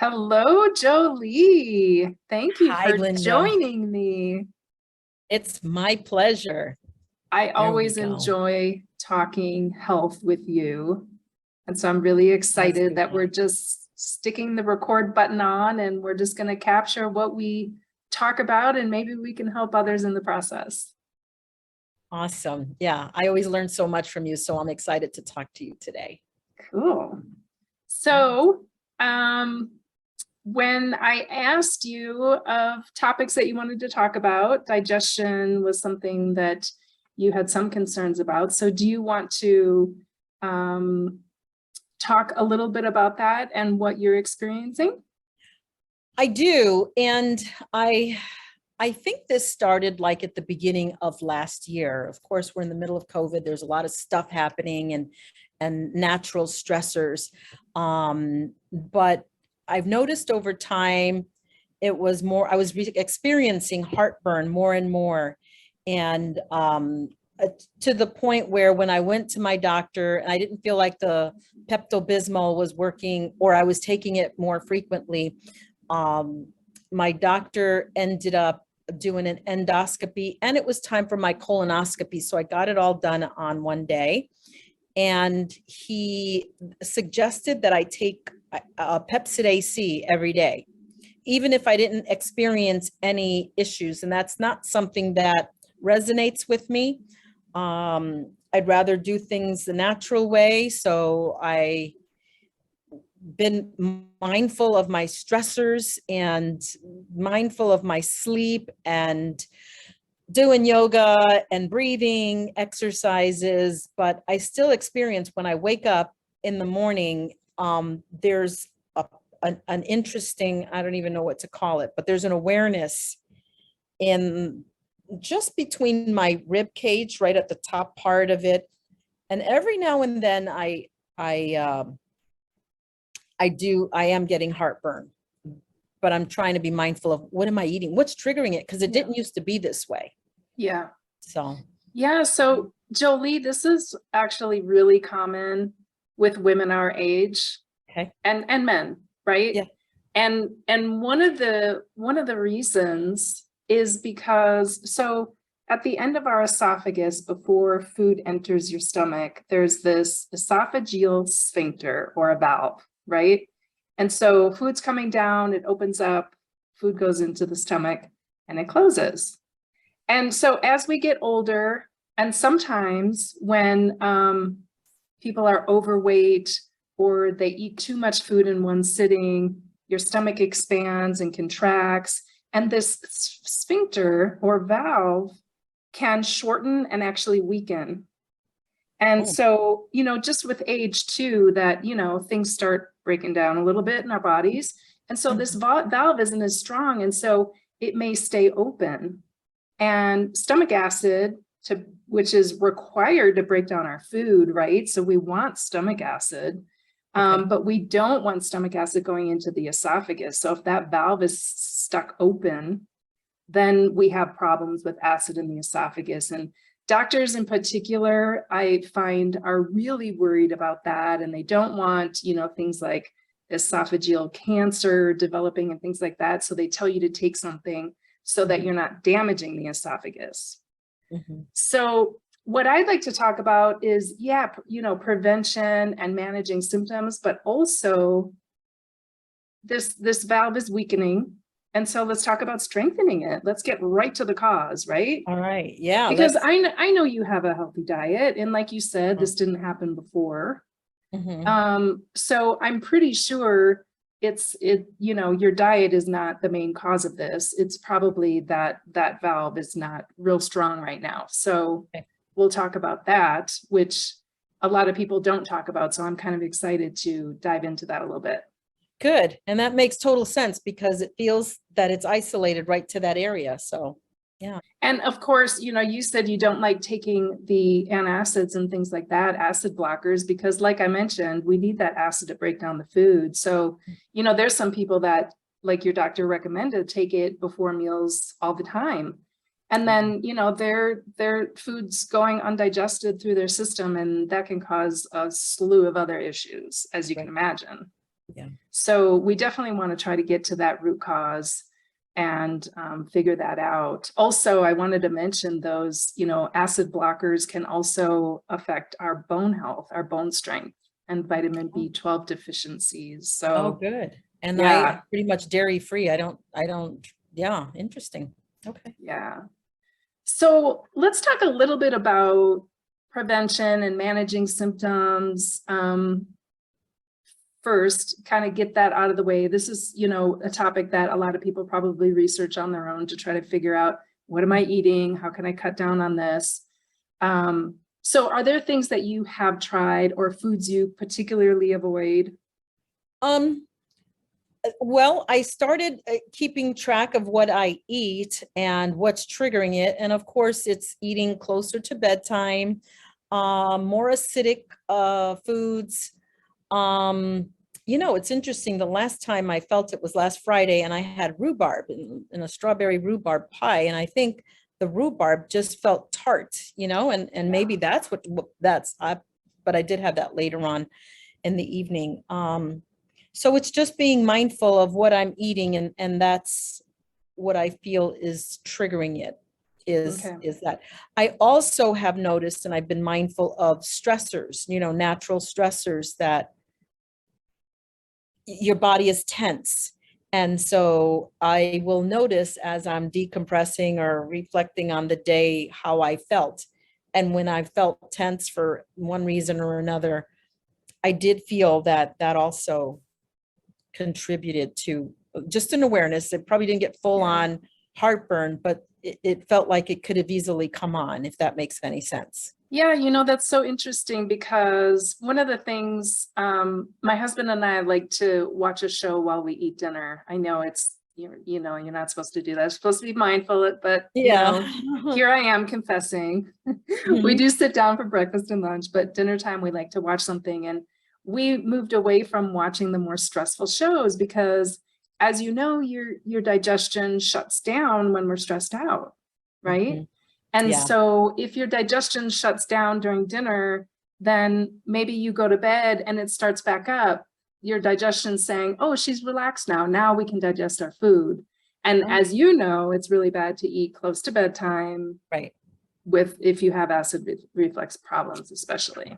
Hello, Jolie. Thank you Hi, for Linda. joining me. It's my pleasure. I There we always go. enjoy talking health with you. And so I'm really As excited do that we're I. just sticking the record button on and we're just going to capture what we talk about and maybe we can help others in the process. Awesome. Yeah, I always learn so much from you, so I'm excited to talk to you today. Cool. Yeah. So, um, when I asked you of topics that you wanted to talk about, digestion was something that you had some concerns about. So do you want to talk a little bit about that and what you're experiencing? I do, and I think this started like at the beginning of last year. Of course, we're in the middle of COVID. There's a lot of stuff happening and natural stressors. But I've noticed over time it was more, I was experiencing heartburn more and more. And to the point where when I went to my doctor and I didn't feel like the Pepto-Bismol was working or I was taking it more frequently, um, my doctor ended up doing an endoscopy and it was time for my colonoscopy. So I got it all done on one day. And he suggested that I take a Pepsid AC every day, even if I didn't experience any issues. And that's not something that resonates with me. I'd rather do things the natural way. So I been mindful of my stressors and mindful of my sleep and doing yoga and breathing exercises, but I still experience when I wake up in the morning, there's an interesting, I don't even know what to call it, but there's an awareness in just between my rib cage, right at the top part of it. And every now and then I am getting heartburn, but I'm trying to be mindful of what am I eating? What's triggering it? Because it Yeah. didn't used to be this way. Yeah. So, Yeah. So Jolie, this is actually really common with women our age okay. and men, right? Yeah. And one of the reasons is because so at the end of our esophagus, before food enters your stomach, there's this esophageal sphincter or a valve, right? And so food's coming down, it opens up, food goes into the stomach, and it closes. And so as we get older, and sometimes when people are overweight or they eat too much food in one sitting, your stomach expands and contracts, and this sphincter or valve can shorten and actually weaken. And Oh, so, just with age too, that, things start breaking down a little bit in our bodies. And so this mhm. valve isn't as strong. And so it may stay open. And stomach acid, which is required to break down our food, right? So we want stomach acid, Okay. but we don't want stomach acid going into the esophagus. So if that valve is stuck open, then we have problems with acid in the esophagus. And doctors in particular, I find, are really worried about that. And they don't want, things like esophageal cancer developing and things like that. So they tell you to take something so that Mhm, you're not damaging the esophagus. mhm. So what I'd like to talk about is, prevention and managing symptoms, but also this valve is weakening. And so let's talk about strengthening it. Let's get right to the cause, right? All right. Yeah, Because let's. I know you have a healthy diet. And like you said, this didn't happen before. Mhm. So I'm pretty sure your diet is not the main cause of this. It's probably that valve is not real strong right now. So Okay. we'll talk about that, which a lot of people don't talk about. So I'm kind of excited to dive into that a little bit. Good. And that makes total sense because it feels that it's isolated right to that area. So, yeah. And of course, you said you don't like taking the antacids and things like that, acid blockers, because like I mentioned, we need that acid to break down the food. So, there's some people that, like your doctor recommended, take it before meals all the time. And Yeah. then, their food's going undigested through their system, and that can cause a slew of other issues, as you can Right. imagine. Yeah. So we definitely want to try to get to that root cause and figure that out. Also, I wanted to mention those, acid blockers can also affect our bone health, our bone strength, and vitamin B12 deficiencies. Oh, So good. And yeah, I'm pretty much dairy free. I don't, yeah, interesting. Okay. yeah. So let's talk a little bit about prevention and managing symptoms. First, kind of get that out of the way. This is, a topic that a lot of people probably research on their own to try to figure out, what am I eating? How can I cut down on this? So are there things that you have tried or foods you particularly avoid? Well, I started keeping track of what I eat and what's triggering it. And of course, it's eating closer to bedtime, more acidic foods. It's interesting. The last time I felt it was last Friday, and I had rhubarb in a strawberry rhubarb pie. And I think the rhubarb just felt tart, and maybe that's what but I did have that later on in the evening. So it's just being mindful of what I'm eating, and that's what I feel is triggering it, is that. I also have noticed, and I've been mindful of stressors, natural stressors that your body is tense. And so I will notice as I'm decompressing or reflecting on the day how I felt. And when I felt tense for one reason or another, I did feel that also contributed to just an awareness. It probably didn't get full on heartburn, but it felt like it could have easily come on, if that makes any sense. Yeah, that's so interesting because one of the things, my husband and I like to watch a show while we eat dinner. I know it's, you're not supposed to do that. You're supposed to be mindful, but here I am confessing. We do sit down for breakfast and lunch, but dinner time, we like to watch something. And we moved away from watching the more stressful shows because, as you know, your digestion shuts down when we're stressed out, right? And so if your digestion shuts down during dinner, then maybe you go to bed and it starts back up. Your digestion's saying, oh, she's relaxed now. Now we can digest our food. And as you know, it's really bad to eat close to bedtime. Right. If you have acid reflux problems, especially.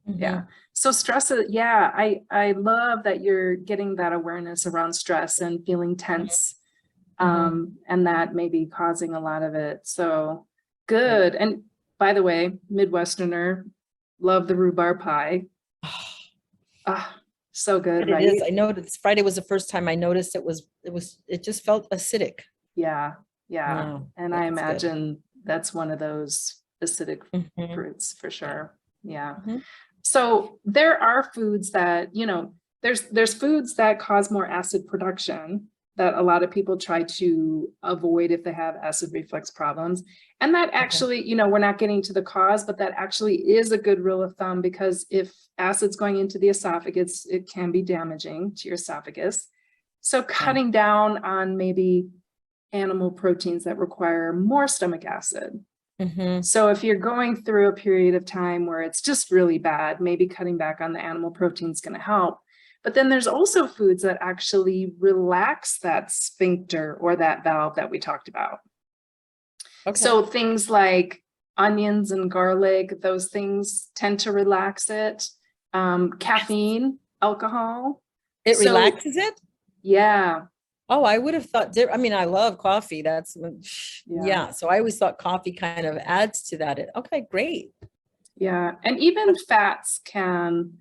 Yeah. So stress, I love that you're getting that awareness around stress and feeling tense, and that may be causing a lot of it. So good. And by the way, Midwesterner, love the rhubarb pie. So good, right? It is. I noticed Friday was the first time I noticed it just felt acidic. Yeah. And I imagine good. That's one of those acidic fruits for sure. Yeah. So there are foods that, there's foods that cause more acid production that a lot of people try to avoid if they have acid reflux problems. And that actually, we're not getting to the cause, but that actually is a good rule of thumb, because if acid's going into the esophagus, it can be damaging to your esophagus. So cutting down on maybe animal proteins that require more stomach acid. So if you're going through a period of time where it's just really bad, maybe cutting back on the animal protein is going to help. But then there's also foods that actually relax that sphincter or that valve that we talked about. So things like onions and garlic, those things tend to relax it. Caffeine, alcohol. It relaxes it? Yeah. Oh, I would have thought, I love coffee. That's, so I always thought coffee kind of adds to that. Okay, great. Yeah. And even fats can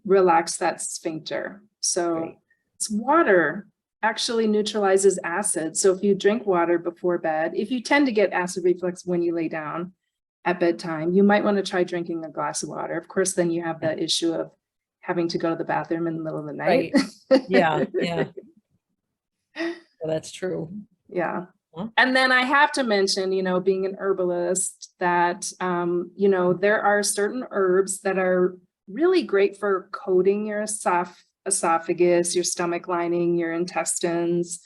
relax that sphincter. So it's water actually neutralizes acid. So if you drink water before bed, if you tend to get acid reflux when you lay down at bedtime, you might want to try drinking a glass of water. Of course, then you have that issue of having to go to the bathroom in the middle of the night. Right. Yeah. Well, that's true. Yeah. And then I have to mention, being an herbalist, that, there are certain herbs that are really great for coating your esophagus, your stomach lining, your intestines,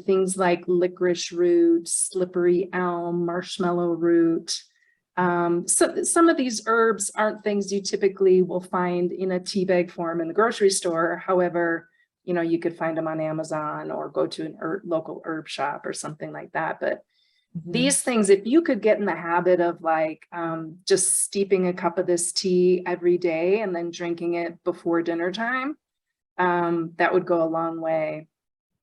things like licorice root, slippery elm, marshmallow root, So some of these herbs aren't things you typically will find in a tea bag form in the grocery store. However, you know, you could find them on Amazon or go to a local herb shop or something like that. But these things, if you could get in the habit of like just steeping a cup of this tea every day and then drinking it before dinner time, that would go a long way.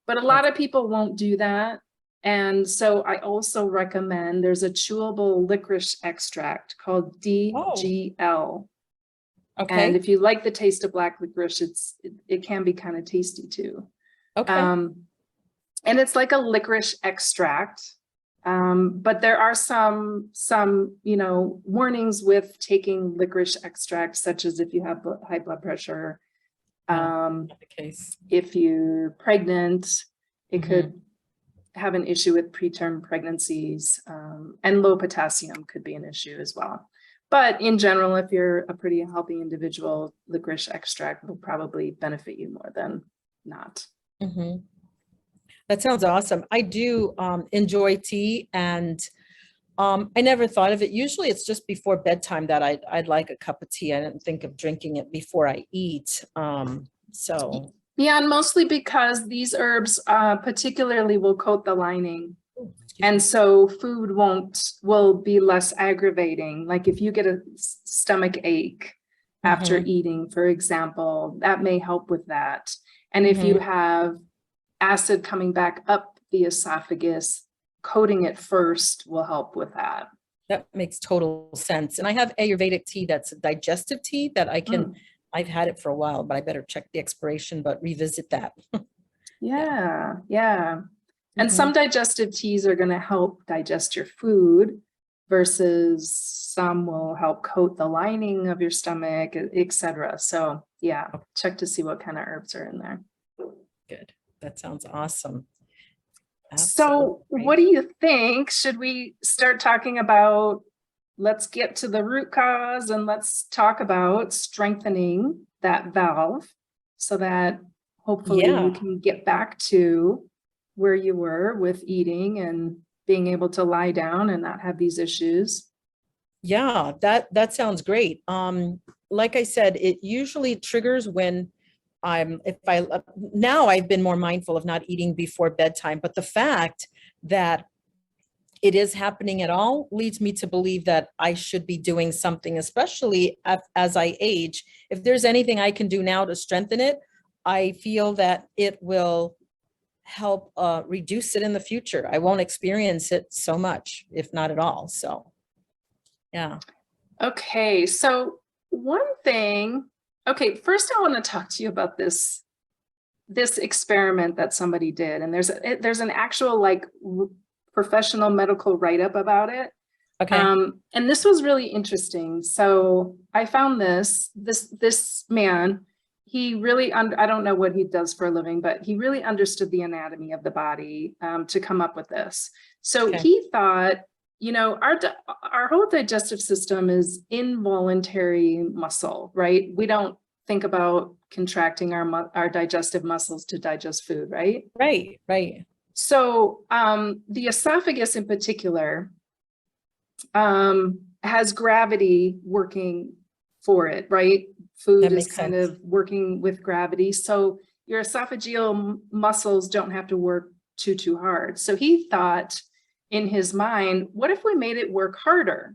But a lot of people won't do that. And so I also recommend, there's a chewable licorice extract called DGL. Okay. And if you like the taste of black licorice, it can be kind of tasty too. Okay. And it's like a licorice extract. But there are some, you know, warnings with taking licorice extract, such as if you have high blood pressure, Not the case. if you're pregnant, it could have an issue with preterm pregnancies, and low potassium could be an issue as well. But in general, if you're a pretty healthy individual, licorice extract will probably benefit you more than not. That sounds awesome. I do enjoy tea, and I never thought of it. Usually it's just before bedtime that I'd like a cup of tea. I didn't think of drinking it before I eat. So Yeah, and mostly because these herbs particularly will coat the lining. And so food will be less aggravating. Like if you get a stomach ache after eating, for example, that may help with that. And if you have acid coming back up the esophagus, coating it first will help with that. that makes total sense. And I have Ayurvedic tea that's a digestive tea that I can, I've had it for a while, but I better check the expiration, but revisit that. Yeah. And some digestive teas are going to help digest your food versus some will help coat the lining of your stomach, etc. So yeah, check to see what kind of herbs are in there. Good. That sounds awesome. So what do you think? Should we start talking about, let's get to the root cause and let's talk about strengthening that valve so that hopefully you can get back to where you were with eating and being able to lie down and not have these issues? Yeah, that sounds great. Like I said, it usually triggers when now I've been more mindful of not eating before bedtime, but the fact that it is happening at all leads me to believe that I should be doing something, especially as I age. If there's anything I can do now to strengthen it, I feel that it will help reduce it in the future. I won't experience it so much, if not at all. So, yeah. Okay, so one thing, first I want to talk to you about this experiment that somebody did, and there's an actual like professional medical write-up about it. Okay. And this was really interesting. So I found this man, he really, I don't know what he does for a living, but he really understood the anatomy of the body to come up with this. So he thought, you know, our whole digestive system is involuntary muscle, right? We don't think about contracting our digestive muscles to digest food, right? Right. So the esophagus in particular has gravity working for it, right? Food is kind of working with gravity. So your esophageal muscles don't have to work too hard. So he thought in his mind, what if we made it work harder?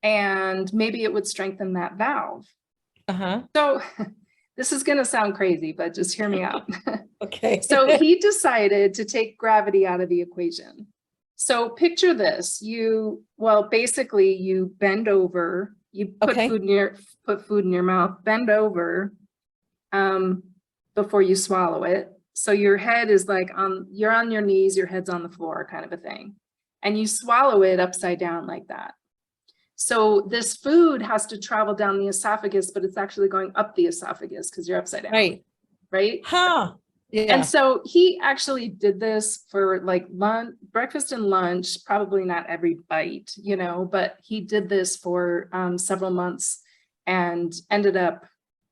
And maybe it would strengthen that valve. So this is going to sound crazy, but just hear me out. Okay. So he decided to take gravity out of the equation. So picture this, basically you bend over, you put food in your mouth, bend over before you swallow it. So your head is like you're on your knees, your head's on the floor kind of a thing. And you swallow it upside down like that. So this food has to travel down the esophagus, but it's actually going up the esophagus because you're upside down. Right? Huh. Yeah. And so he actually did this for like breakfast and lunch, probably not every bite, you know, but he did this for several months and ended up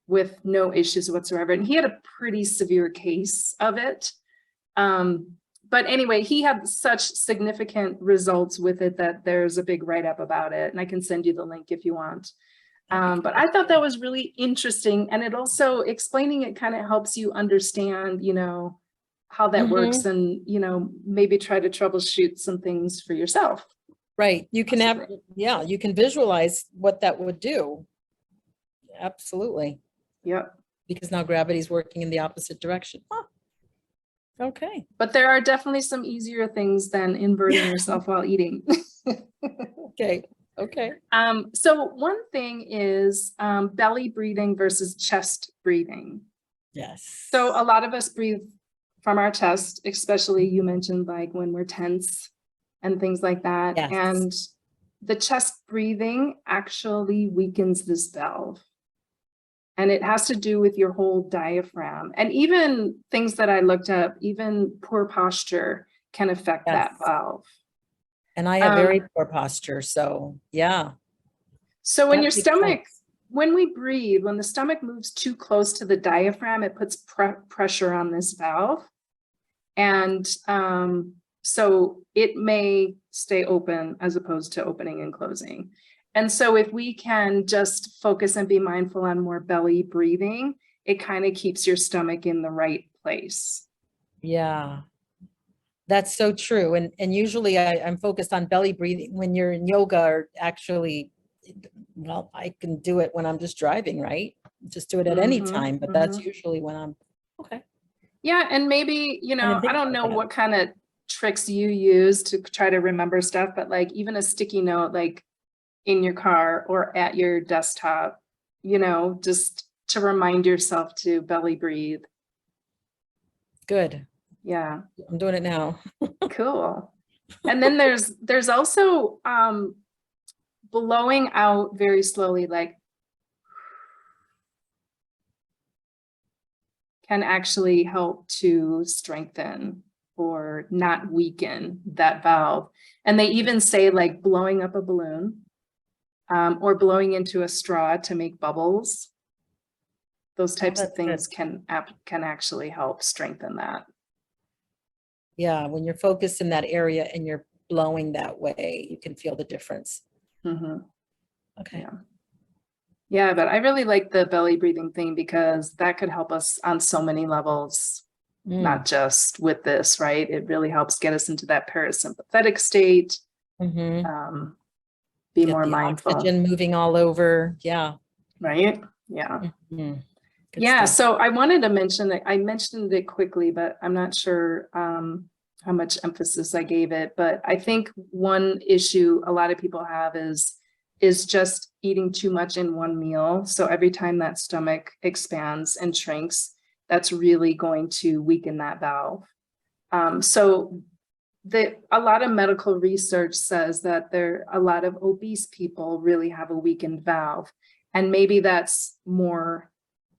with no issues whatsoever. And he had a pretty severe case of it. but anyway, he had such significant results with it that there's a big write-up about it, and I can send you the link if you want. But I thought that was really interesting, and it also explaining it kind of helps you understand, you know, how that works, and, you know, maybe try to troubleshoot some things for yourself. Right. You can have, yeah, you can visualize what that would do. Absolutely. Yep. Because now gravity is working in the opposite direction. Huh. Okay. But there are definitely some easier things than inverting yourself while eating. Okay. Okay. So one thing is belly breathing versus chest breathing. Yes. So a lot of us breathe from our chest, especially you mentioned like when we're tense and things like that. Yes. And the chest breathing actually weakens this valve. And it has to do with your whole diaphragm. And even things that I looked up, even poor posture can affect that valve. And I have very poor posture. So yeah. So when your stomach, when we breathe, when the stomach moves too close to the diaphragm, it puts pressure on this valve. And so it may stay open as opposed to opening and closing. And so if we can just focus and be mindful on more belly breathing, it kind of keeps your stomach in the right place. Yeah, that's so true. And usually I'm focused on belly breathing when you're in yoga, or actually, well, I can do it when I'm just driving, right? Just do it at any time, but that's usually when I'm okay. Yeah, and maybe, you know, I don't know what kind of tricks you use to try to remember stuff, but like even a sticky note, like in your car or at your desktop, you know, just to remind yourself to belly breathe. Good. Yeah. I'm doing it now. Cool. And then there's also blowing out very slowly, like can actually help to strengthen or not weaken that valve. And they even say like blowing up a balloon or blowing into a straw to make bubbles. Those types of things can actually help strengthen that. Yeah, when you're focused in that area and you're blowing that way, you can feel the difference. Okay. Yeah. Yeah, but I really like the belly breathing thing because that could help us on so many levels, not just with this, right? It really helps get us into that parasympathetic state. Be more mindful. Oxygen moving all over. Yeah. Right. Yeah. Yeah. Stuff. So I wanted to mention that I mentioned it quickly, but I'm not sure how much emphasis I gave it. But I think one issue a lot of people have is just eating too much in one meal. So every time that stomach expands and shrinks, that's really going to weaken that valve. So a lot of medical research says that a lot of obese people really have a weakened valve. And maybe that's more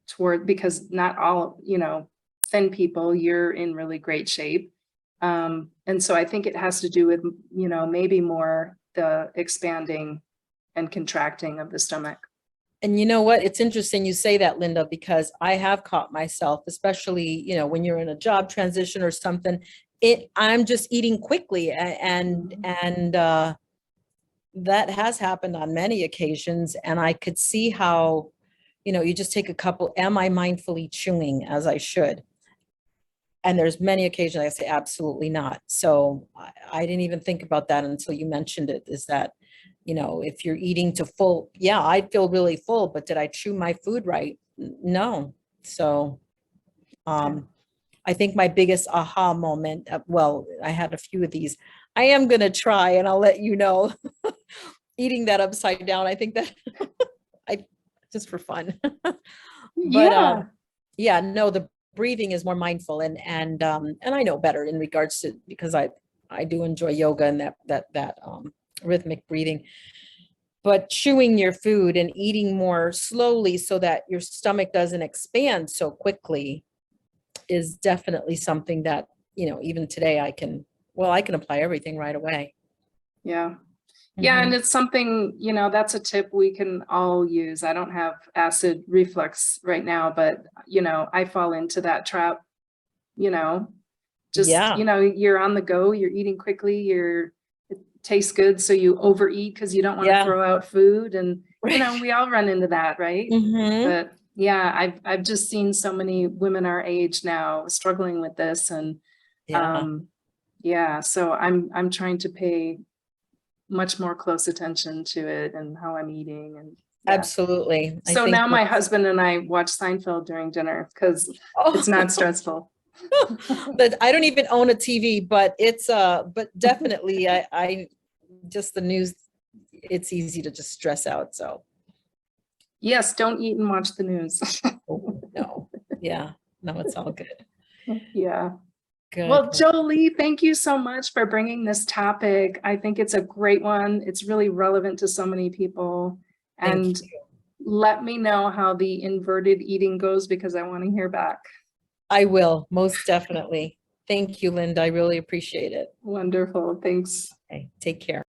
toward, because not all, you know, thin people, you're in really great shape. And so I think it has to do with, you know, maybe more the expanding and contracting of the stomach. And you know what? It's interesting you say that, Linda, because I have caught myself, especially, you know, when you're in a job transition or something, I'm just eating quickly and that has happened on many occasions. And I could see how, you know, you just take a couple, am I mindfully chewing as I should? And there's many occasions I say, absolutely not. So I didn't even think about that until you mentioned it, is that, you know, if you're eating to full, yeah, I feel really full, but did I chew my food right? No. So I think my biggest aha moment, well, I had a few of these. I am going to try and I'll let you know. Eating that upside down, I think that just for fun. But yeah, no, the breathing is more mindful and I know better in regards to, because I do enjoy yoga and that rhythmic breathing. But chewing your food and eating more slowly so that your stomach doesn't expand so quickly is definitely something that, you know, even today I can apply everything right away. Yeah. Yeah. And it's something, you know, that's a tip we can all use. I don't have acid reflux right now, but, you know, I fall into that trap, you know, just, Yeah. you're on the go, you're eating quickly, it tastes good. So you overeat because you don't want to Yeah. throw out food. And, Right. we all run into that, right? Mhm. But yeah, I've just seen so many women our age now struggling with this. And Yeah. yeah, so I'm trying to pay much more close attention to it and how I'm eating. And yeah. Absolutely. I So think now my husband and I watch Seinfeld during dinner because it's not stressful. but I don't even own a TV, but but definitely I just the news, it's easy to just stress out. So Yes, don't eat and watch the news. no. Yeah. No, it's all good. Yeah. Well, Good. Joli, thank you so much for bringing this topic. I think it's a great one. It's really relevant to so many people. Thank And you. let me know how the inverted eating goes because I want to hear back. I will, most definitely. Thank you, Linda. I really appreciate it. Wonderful. Thanks. Okay, take care.